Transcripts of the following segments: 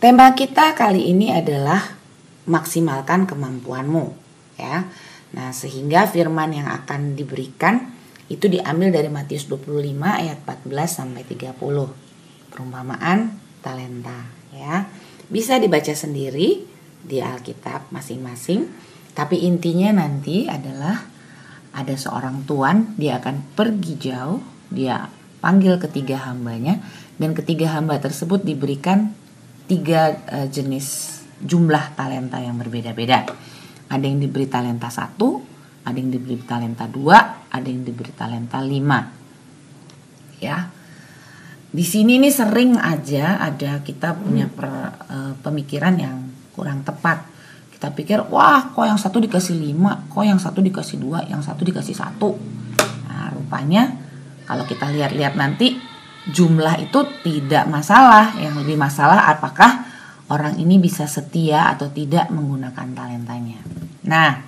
Tema kita kali ini adalah maksimalkan kemampuanmu, ya. Nah, sehingga firman yang akan diberikan itu diambil dari Matius 25 ayat 14 sampai 30. Perumpamaan talenta, ya. Bisa dibaca sendiri di Alkitab masing-masing, tapi intinya nanti adalah ada seorang tuan, dia akan pergi jauh, dia panggil ketiga hambanya, dan ketiga hamba tersebut diberikan 3 jenis jumlah talenta yang berbeda-beda. Ada yang diberi talenta 1, ada yang diberi talenta 2, ada yang diberi talenta 5. Ya. Di sini nih sering aja ada kita punya pemikiran yang kurang tepat. Kita pikir, wah kok yang satu dikasih 5, kok yang satu dikasih 2, yang satu dikasih 1. Nah, rupanya kalau kita lihat-lihat nanti jumlah itu tidak masalah. Yang lebih masalah apakah orang ini bisa setia atau tidak menggunakan talentanya. Nah,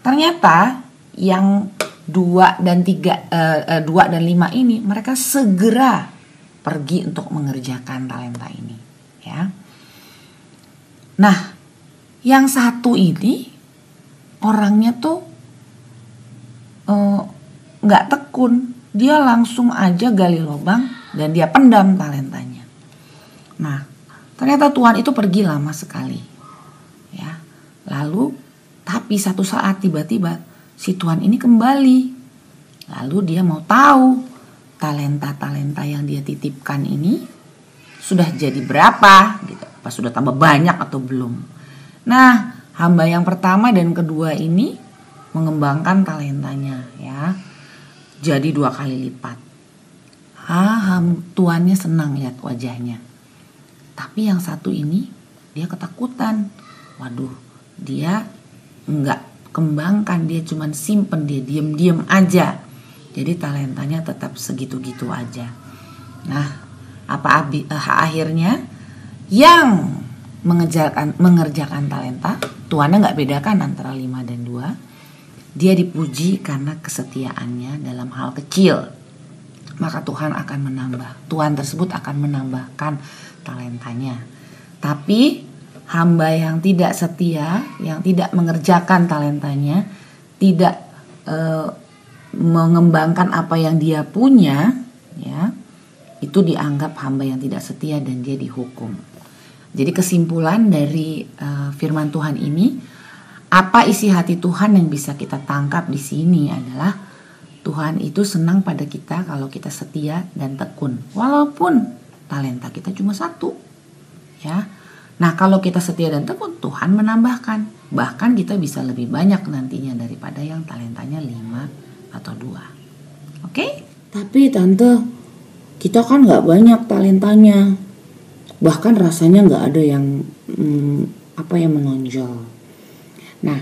ternyata yang 2 dan 5 ini mereka segera pergi untuk mengerjakan talenta ini, ya. Nah, yang satu ini orangnya tuh nggak tekun, dia langsung aja gali lubang dan dia pendam talentanya. Nah, ternyata Tuhan itu pergi lama sekali, ya. Lalu, tapi satu saat tiba-tiba si Tuhan ini kembali. Lalu dia mau tahu talenta-talenta yang dia titipkan ini sudah jadi berapa, gitu. Apa sudah tambah banyak atau belum? Nah, hamba yang pertama dan kedua ini mengembangkan talentanya, ya. Jadi 2 kali lipat. Tuannya senang lihat wajahnya. Tapi yang satu ini dia ketakutan. Waduh, dia enggak kembangkan, dia cuman simpen, dia diam-diam aja. Jadi talentanya tetap segitu-gitu aja. Nah, akhirnya yang mengerjakan talenta, tuannya enggak bedakan antara 5 dan 2. Dia dipuji karena kesetiaannya dalam hal kecil. Maka Tuhan akan menambah. Tuhan tersebut akan menambahkan talentanya. Tapi hamba yang tidak setia, yang tidak mengerjakan talentanya, tidak mengembangkan apa yang dia punya, ya, itu dianggap hamba yang tidak setia dan dia dihukum. Jadi kesimpulan dari firman Tuhan ini, apa isi hati Tuhan yang bisa kita tangkap di sini adalah Tuhan itu senang pada kita kalau kita setia dan tekun, walaupun talenta kita cuma 1, ya. Nah, kalau kita setia dan tekun, Tuhan menambahkan, bahkan kita bisa lebih banyak nantinya daripada yang talentanya 5 atau 2. Oke? Tapi tante, kita kan nggak banyak talentanya, bahkan rasanya nggak ada yang yang menonjol. Nah,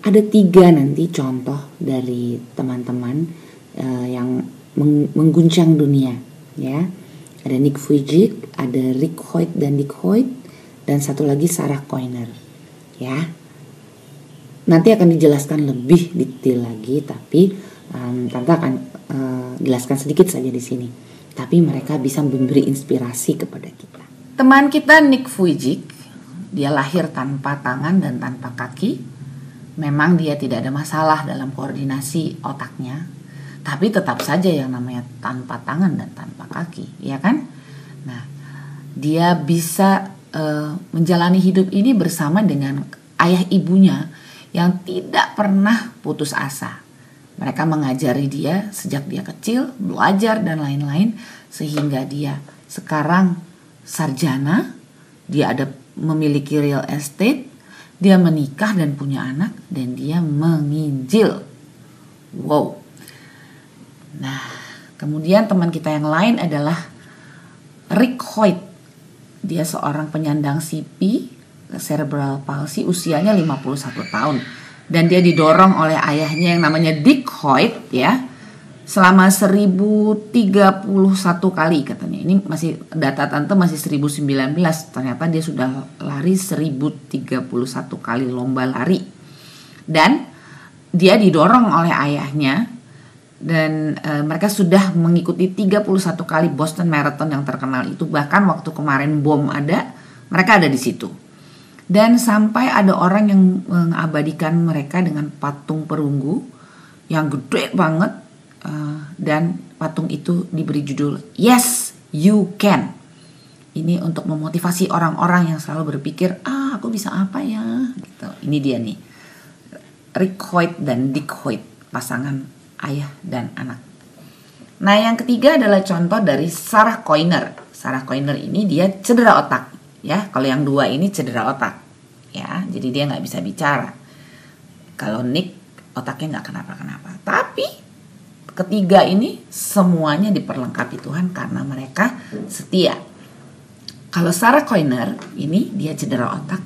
ada 3 nanti contoh dari teman-teman yang mengguncang dunia, ya. Ada Nick Vujicic, ada Rick Hoyt dan Dick Hoyt, dan satu lagi Sarah Koiner, ya. Nanti akan dijelaskan lebih detail lagi, tapi tante akan jelaskan sedikit saja di sini. Tapi mereka bisa memberi inspirasi kepada kita. Teman kita Nick Vujicic, dia lahir tanpa tangan dan tanpa kaki. Memang dia tidak ada masalah dalam koordinasi otaknya, tapi tetap saja yang namanya tanpa tangan dan tanpa kaki, ya kan? Nah, dia bisa menjalani hidup ini bersama dengan ayah ibunya yang tidak pernah putus asa. Mereka mengajari dia sejak dia kecil, belajar dan lain-lain, sehingga dia sekarang sarjana, dia memiliki real estate, dia menikah dan punya anak, dan dia menginjil. Wow. Nah, kemudian teman kita yang lain adalah Rick Hoyt. Dia seorang penyandang CP, cerebral palsy, usianya 51 tahun. Dan dia didorong oleh ayahnya yang namanya Dick Hoyt, ya, selama 1031 kali katanya. Ini masih data tante masih 1019. Ternyata dia sudah lari 1031 kali lomba lari. Dan dia didorong oleh ayahnya dan mereka sudah mengikuti 31 kali Boston Marathon yang terkenal itu. Bahkan waktu kemarin bom ada, Mereka ada di situ. Dan sampai ada orang yang mengabadikan mereka dengan patung perunggu yang gede banget. Dan patung itu diberi judul Yes, You Can. Ini untuk memotivasi orang-orang yang selalu berpikir, aku bisa apa ya? Gitu. Ini dia nih, Rick Hoyt dan Dick Hoyt, pasangan ayah dan anak. Nah, yang ketiga adalah contoh dari Sarah Koiner. Sarah Koiner ini dia cedera otak, ya. Kalau yang dua ini cedera otak, ya. Jadi dia nggak bisa bicara. Kalau Nick otaknya nggak kenapa-kenapa. Tapi ketiga ini semuanya diperlengkapi Tuhan karena mereka setia. Kalau Sarah Koiner ini dia cedera otak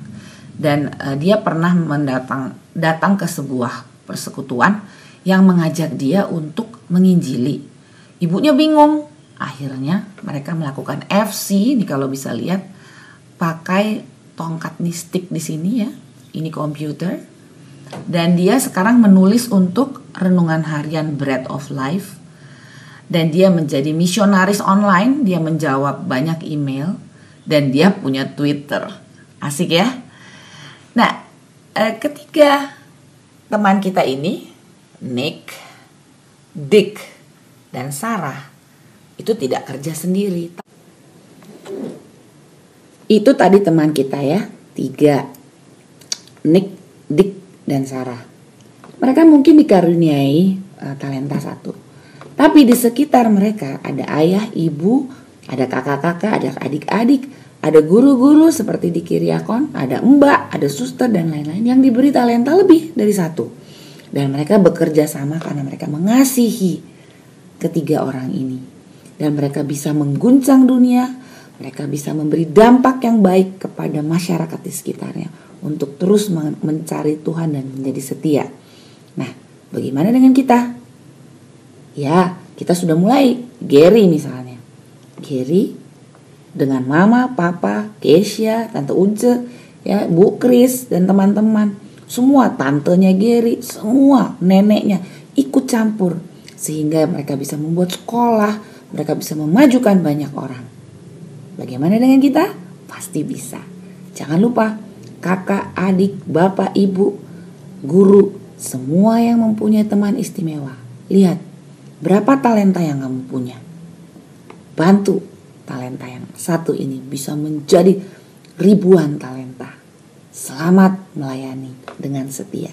dan dia pernah datang ke sebuah persekutuan yang mengajak dia untuk menginjili. Ibunya bingung. Akhirnya mereka melakukan FC, nih kalau bisa lihat pakai tongkat stick di sini ya. Ini komputer. Dan dia sekarang menulis untuk renungan harian Bread of Life. Dan dia menjadi misionaris online, dia menjawab banyak email dan dia punya Twitter. Asik ya? Nah, ketiga teman kita ini, Nick, Dick, dan Sarah, itu tidak kerja sendiri. Itu tadi teman kita ya, 3, Nick, Dick, dan Sarah. Mereka mungkin dikaruniai talenta 1. Tapi di sekitar mereka ada ayah, ibu, ada kakak-kakak, ada adik-adik, ada guru-guru seperti di Kiriakon, ada mbak, ada suster, dan lain-lain yang diberi talenta lebih dari 1. Dan mereka bekerja sama karena mereka mengasihi ketiga orang ini. Dan mereka bisa mengguncang dunia, mereka bisa memberi dampak yang baik kepada masyarakat di sekitarnya untuk terus mencari Tuhan dan menjadi setia. Nah, bagaimana dengan kita? Ya, kita sudah mulai. Gary misalnya. Gary dengan mama, papa, Keisha, tante Unce, ya, Bu Kris dan teman-teman. Semua tantenya Gary, semua neneknya ikut campur. Sehingga mereka bisa membuat sekolah, mereka bisa memajukan banyak orang. Bagaimana dengan kita? Pasti bisa. Jangan lupa, kakak, adik, bapak, ibu, guru, semua yang mempunyai teman istimewa. Lihat, berapa talenta yang kamu punya. Bantu talenta yang 1 ini bisa menjadi ribuan talenta. Selamat melayani dengan setia.